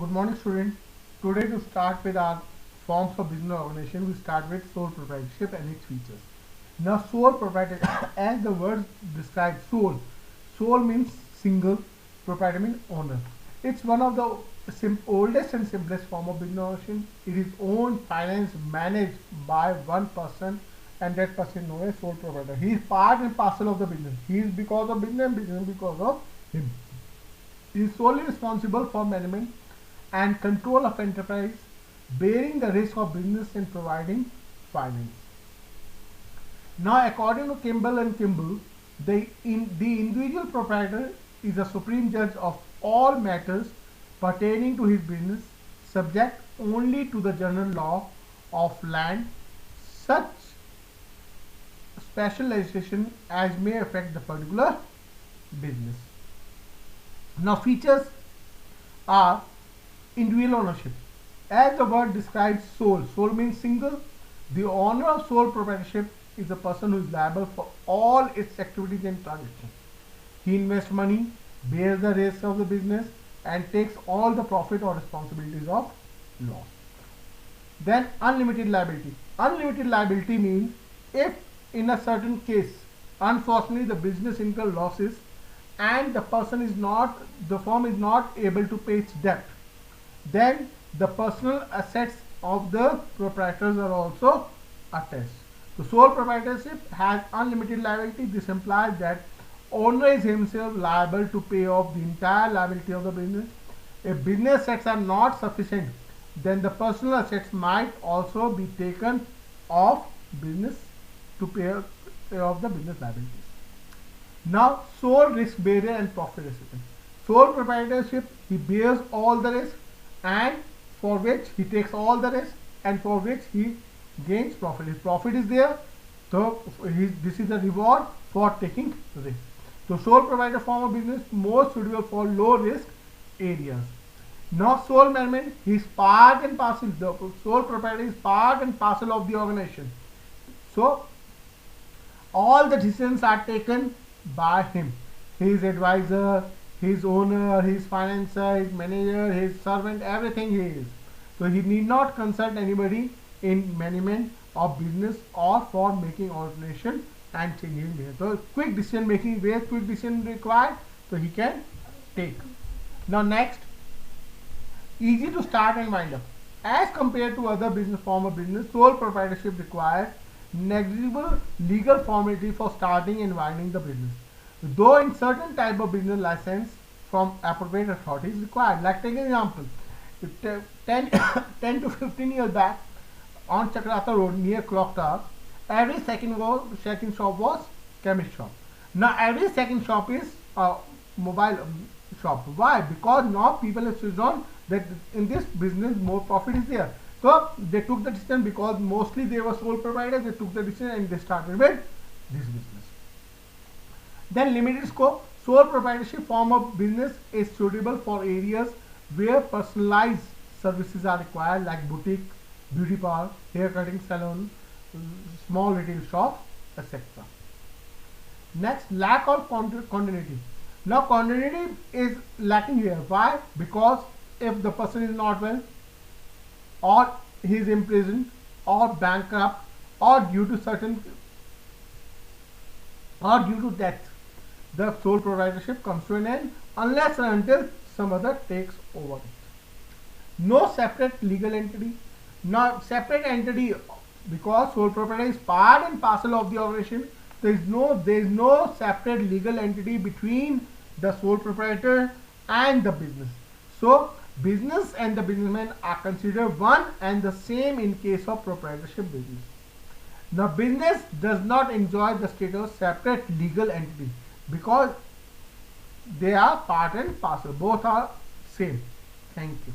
Good morning, students. Today, to start with our forms of business organization, we start with sole proprietorship and its features. Now, sole proprietorship, as the word describes, sole means single, proprietor means owner. It's one of the oldest and simplest form of business organization. It is owned, financed, managed by one person, and that person is known as sole proprietor. He is part and parcel of the business. He is because of business, and business because of him. He is solely responsible for management and control of enterprise, bearing the risk of business and providing finance. Now, according to Kimball and Kimball, the individual proprietor is the supreme judge of all matters pertaining to his business, subject only to the general law of land, such special legislation as may affect the particular business. Now, features are individual ownership. As the word describes sole means single. The owner of sole proprietorship is the person who is liable for all its activities and transactions. He invests money, bears the risk of the business, and takes all the profit or responsibilities of loss. Then unlimited liability. Unlimited liability means if in a certain case, unfortunately, the business incurs losses and the firm is not able to pay its debt, then the personal assets of the proprietors are also attached. So sole proprietorship has unlimited liability. This implies that owner is himself liable to pay off the entire liability of the business. If business assets are not sufficient, then the personal assets might also be taken off business to pay off the business liabilities. Now, sole risk bearer and profit recipient. Sole proprietorship, he bears all the risk, and for which he takes all the risk, and for which he gains profit. If profit is there, so this is the reward for taking risk. So sole proprietor form of business more suitable for low risk areas. Now, sole management, he is part and parcel. The sole proprietor is part and parcel of the organization. So all the decisions are taken by him. His advisor, his owner, his financer, his manager, his servant, everything he is. So he need not consult anybody in management of business or for making alternation and changing there. So quick decision making, where quick decision required, so he can take. Now next, easy to start and wind up. As compared to other business form of business, sole proprietorship requires negligible legal formality for starting and winding the business, though in certain type of business license from appropriate authorities required. Like take an example, 10 to 15 years back on Chakrata Road near Clock Tower, every second shop was chemist shop. Now every second shop is a mobile shop. Why? Because now people have switched on that in this business more profit is there. So they took the decision, because mostly they were sole proprietors, they took the decision and they started with this business. Then limited scope. Sole proprietorship form of business is suitable for areas where personalized services are required, like boutique, beauty parlor, hair cutting salon, small retail shop, etc. Next, lack of continuity. Now continuity is lacking here. Why? Because if the person is not well, or he is imprisoned, or bankrupt, or due to death, the sole proprietorship comes to an end unless and until some other takes over it. No separate legal entity. Now separate entity, because sole proprietor is part and parcel of the organization, there is no separate legal entity between the sole proprietor and the business. So business and the businessman are considered one and the same in case of proprietorship business. Now business does not enjoy the status of separate legal entity, because they are part and parcel, both are same. Thank you.